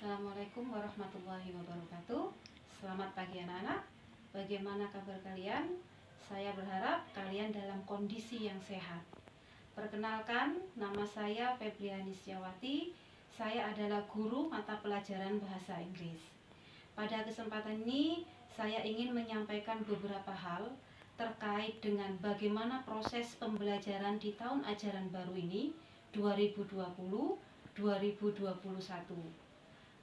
Assalamualaikum warahmatullahi wabarakatuh. Selamat pagi anak-anak. Bagaimana kabar kalian? Saya berharap kalian dalam kondisi yang sehat. Perkenalkan, nama saya Febriani Setiawati. Saya adalah guru mata pelajaran bahasa Inggris. Pada kesempatan ini, saya ingin menyampaikan beberapa hal terkait dengan bagaimana proses pembelajaran di tahun ajaran baru ini 2020-2021.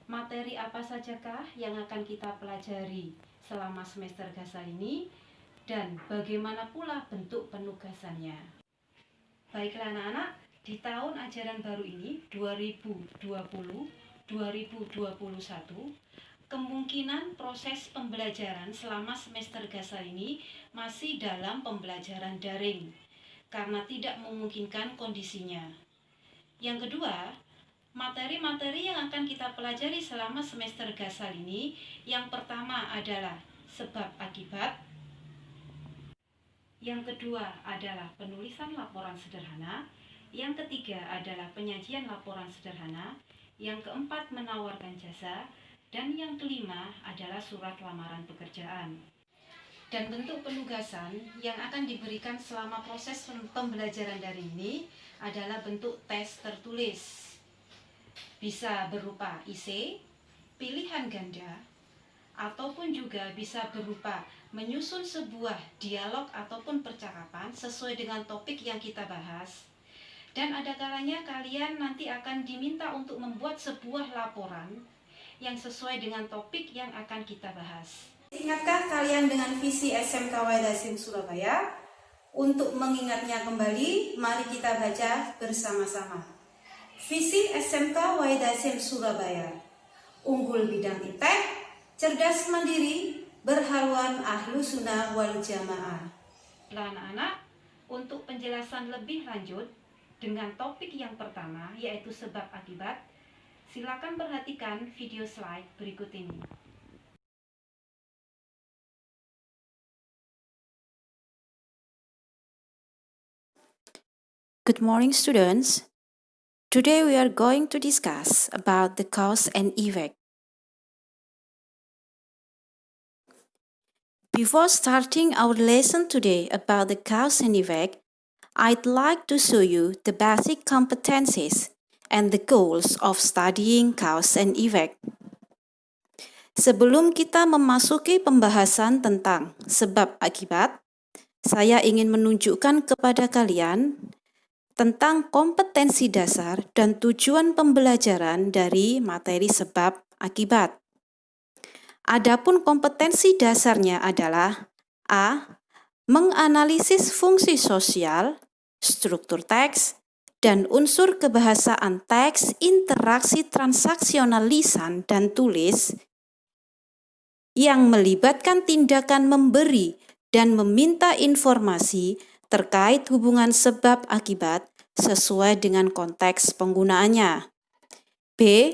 Materi apa sajakah yang akan kita pelajari selama semester GASA ini dan bagaimana pula bentuk penugasannya. Baiklah anak-anak, di tahun ajaran baru ini 2020-2021, kemungkinan proses pembelajaran selama semester GASA ini masih dalam pembelajaran daring karena tidak memungkinkan kondisinya. Yang kedua, materi-materi yang akan kita pelajari selama semester GASA ini, yang pertama adalah sebab akibat, yang kedua adalah penulisan laporan sederhana, yang ketiga adalah penyajian laporan sederhana, yang keempat menawarkan jasa, dan yang kelima adalah surat lamaran pekerjaan. Dan bentuk penugasan yang akan diberikan selama proses pembelajaran daring ini adalah bentuk tes tertulis. Bisa berupa IC, pilihan ganda, ataupun juga bisa berupa menyusun sebuah dialog ataupun percakapan sesuai dengan topik yang kita bahas. Dan ada kalanya kalian nanti akan diminta untuk membuat sebuah laporan yang sesuai dengan topik yang akan kita bahas. Ingatkah kalian dengan visi SMK Waidasim Surabaya? Untuk mengingatnya kembali, mari kita baca bersama-sama. Visi SMK Waidasim Surabaya: unggul bidang iptek, cerdas mandiri, berhaluan ahlu sunnah wal jamaah. Anak-anak, untuk penjelasan lebih lanjut dengan topik yang pertama, yaitu sebab akibat, silakan perhatikan video slide berikut ini. Good morning, students. Today we are going to discuss about the cause and effect. Before starting our lesson today about the cause and effect, I'd like to show you the basic competencies and the goals of studying cause and effect. Sebelum kita memasuki pembahasan tentang sebab akibat, saya ingin menunjukkan kepada kalian tentang kompetensi dasar dan tujuan pembelajaran dari materi sebab akibat. Adapun kompetensi dasarnya adalah A. Menganalisis fungsi sosial, struktur teks, dan unsur kebahasaan teks, interaksi transaksional lisan dan tulis yang melibatkan tindakan memberi dan meminta informasi terkait hubungan sebab akibat sesuai dengan konteks penggunaannya. B.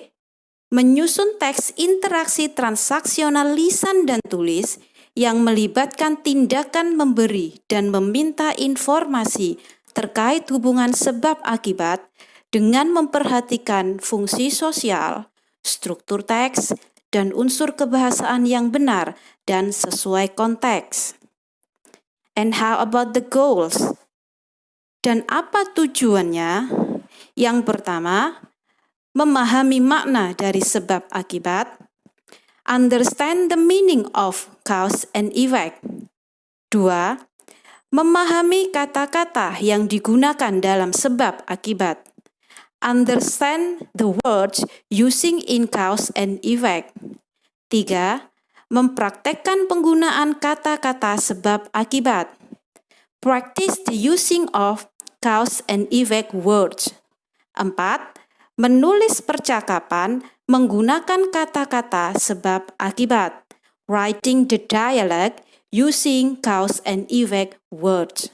Menyusun teks interaksi transaksional lisan dan tulis yang melibatkan tindakan memberi dan meminta informasi terkait hubungan sebab akibat dengan memperhatikan fungsi sosial, struktur teks, dan unsur kebahasaan yang benar dan sesuai konteks. And how about the goals? Dan apa tujuannya? Yang pertama, memahami makna dari sebab akibat. Understand the meaning of cause and effect. 2. Memahami kata-kata yang digunakan dalam sebab akibat. Understand the words using in cause and effect. 3. Mempraktekkan penggunaan kata-kata sebab akibat. Practice the using of cause and effect words. 4. Menulis percakapan menggunakan kata-kata sebab akibat. Writing the dialogue using cause and effect words.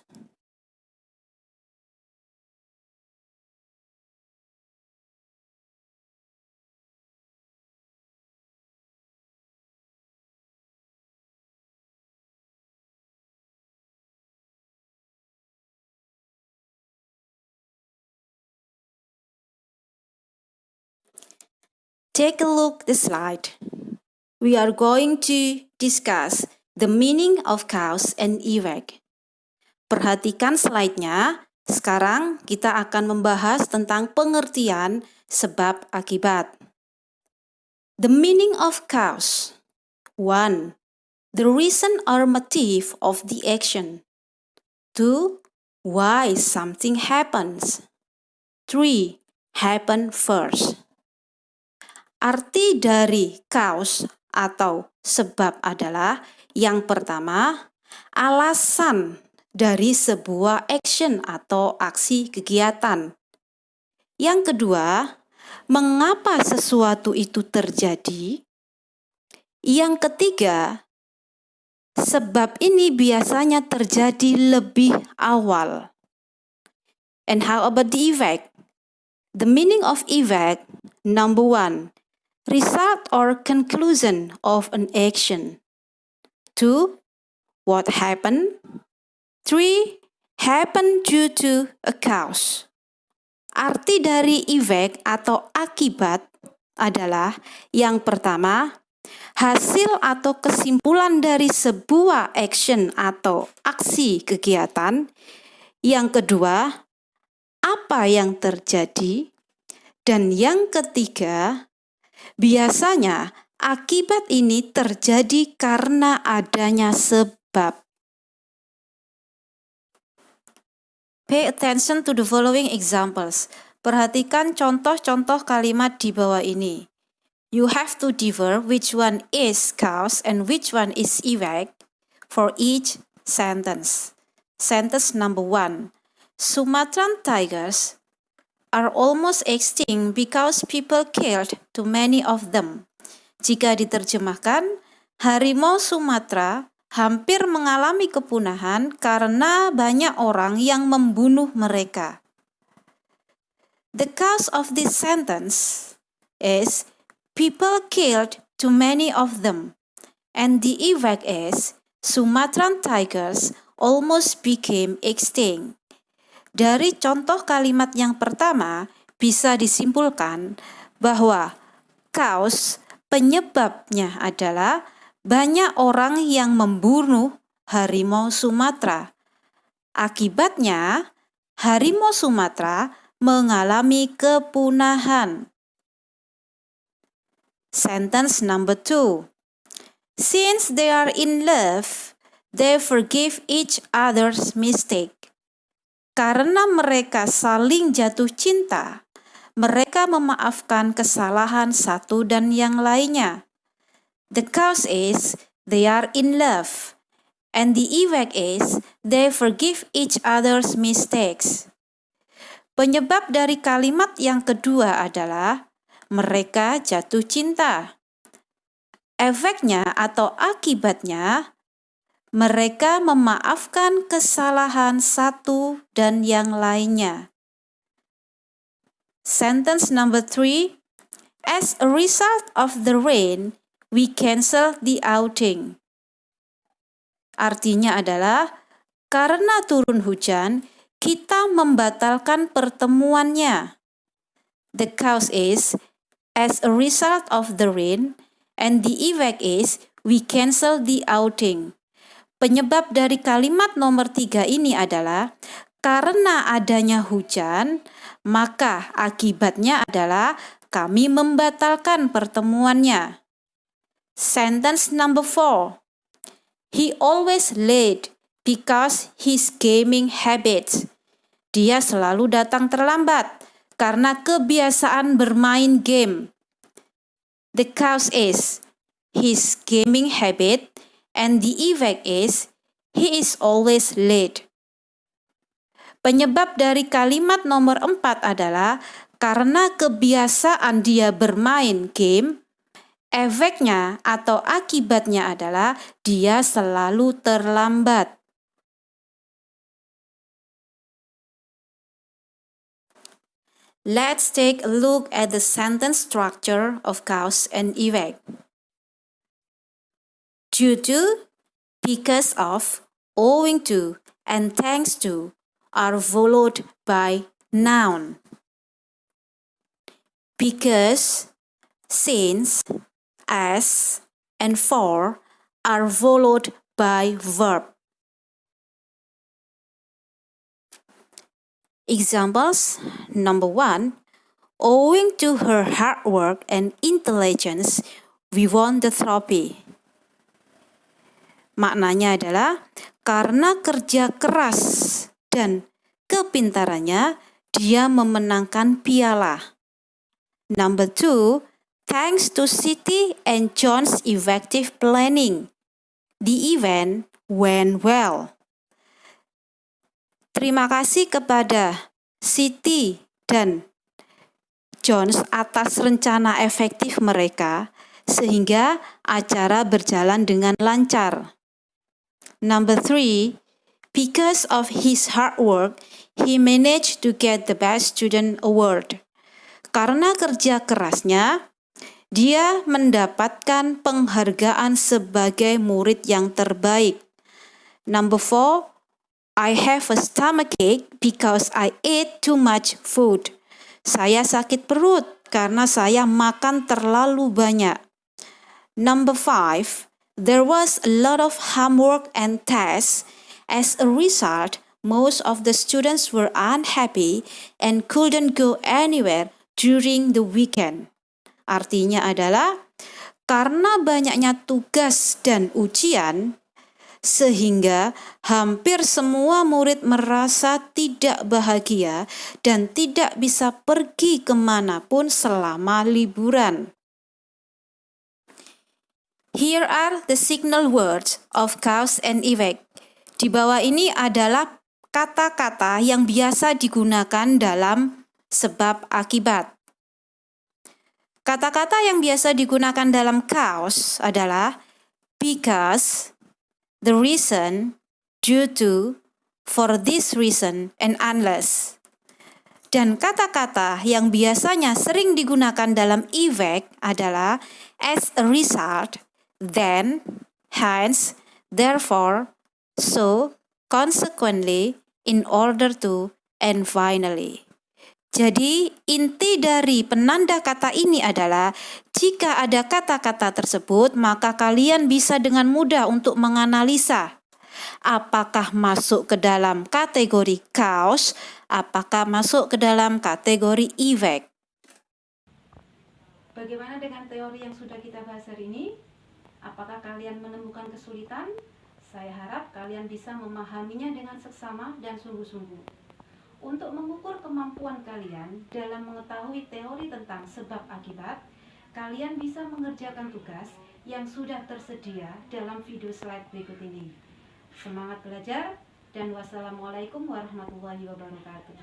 take a look the slide. We are going to discuss the meaning of cause and effect. Perhatikan slide-nya. Sekarang kita akan membahas tentang pengertian sebab akibat. The meaning of cause. 1. The reason or motive of the action. 2. Why something happens. 3. Happen first. Arti dari cause atau sebab adalah yang pertama, alasan dari sebuah action atau aksi kegiatan. Yang kedua, mengapa sesuatu itu terjadi. Yang ketiga, sebab ini biasanya terjadi lebih awal. And how about the effect? The meaning of effect, number 1, result or conclusion of an action. 2. What happened? 3. Happen due to a cause. Arti dari effect atau akibat adalah yang pertama, hasil atau kesimpulan dari sebuah action atau aksi kegiatan. Yang kedua, apa yang terjadi. Dan yang ketiga, biasanya akibat ini terjadi karena adanya sebab. Pay attention to the following examples. Perhatikan contoh-contoh kalimat di bawah ini. You have to differ which one is cause and which one is effect for each sentence. Sentence number 1. Sumatran tigers are almost extinct because people killed too many of them. Jika diterjemahkan, harimau Sumatera hampir mengalami kepunahan karena banyak orang yang membunuh mereka. The cause of this sentence is people killed too many of them, and the effect is Sumatran tigers almost became extinct. Dari contoh kalimat yang pertama, bisa disimpulkan bahwa cause penyebabnya adalah banyak orang yang membunuh harimau Sumatera. Akibatnya, harimau Sumatera mengalami kepunahan. Sentence number 2. Since they are in love, they forgive each other's mistake. Karena mereka saling jatuh cinta, mereka memaafkan kesalahan satu dan yang lainnya. The cause is they are in love, and the effect is they forgive each other's mistakes. Penyebab dari kalimat yang kedua adalah mereka jatuh cinta. Efeknya atau akibatnya, mereka memaafkan kesalahan satu dan yang lainnya. Sentence number 3. As a result of the rain, we cancel the outing. Artinya adalah, karena turun hujan, kita membatalkan pertemuannya. The cause is, as a result of the rain, and the effect is, we cancel the outing. Penyebab dari kalimat nomor 3 ini adalah karena adanya hujan, maka akibatnya adalah kami membatalkan pertemuannya. Sentence number 4. He always late because his gaming habits. Dia selalu datang terlambat karena kebiasaan bermain game. The cause is his gaming habit, and the effect is, he is always late. Penyebab dari kalimat nomor 4 adalah karena kebiasaan dia bermain game, efeknya atau akibatnya adalah dia selalu terlambat. Let's take a look at the sentence structure of cause and effect. Due to, because of, owing to, and thanks to are followed by noun. Because, since, as, and for are followed by verb. Examples. Number 1. Owing to her hard work and intelligence, we won the trophy. Maknanya adalah karena kerja keras dan kepintarannya, dia memenangkan piala. Number 2, thanks to Siti and John's effective planning, the event went well. Terima kasih kepada Siti dan John atas rencana efektif mereka, sehingga acara berjalan dengan lancar. Number 3, because of his hard work, he managed to get the Best Student Award. Karena kerja kerasnya, dia mendapatkan penghargaan sebagai murid yang terbaik. Number 4, I have a stomachache because I ate too much food. Saya sakit perut karena saya makan terlalu banyak. Number 5, there was a lot of homework and tests. As a result, most of the students were unhappy and couldn't go anywhere during the weekend. Artinya adalah karena banyaknya tugas dan ujian, sehingga hampir semua murid merasa tidak bahagia dan tidak bisa pergi kemanapun selama liburan. Here are the signal words of cause and effect. Di bawah ini adalah kata-kata yang biasa digunakan dalam sebab akibat. Kata-kata yang biasa digunakan dalam cause adalah because, the reason, due to, for this reason, and unless. Dan kata-kata yang biasanya sering digunakan dalam effect adalah as a result, then, hence, therefore, so, consequently, in order to, and finally. Jadi, inti dari penanda kata ini adalah jika ada kata-kata tersebut, maka kalian bisa dengan mudah untuk menganalisa apakah masuk ke dalam kategori cause, apakah masuk ke dalam kategori effect. Bagaimana dengan teori yang sudah kita bahas hari ini? Apakah kalian menemukan kesulitan? Saya harap kalian bisa memahaminya dengan seksama dan sungguh-sungguh. Untuk mengukur kemampuan kalian dalam mengetahui teori tentang sebab akibat, kalian bisa mengerjakan tugas yang sudah tersedia dalam video slide berikut ini. Semangat belajar dan wassalamualaikum warahmatullahi wabarakatuh.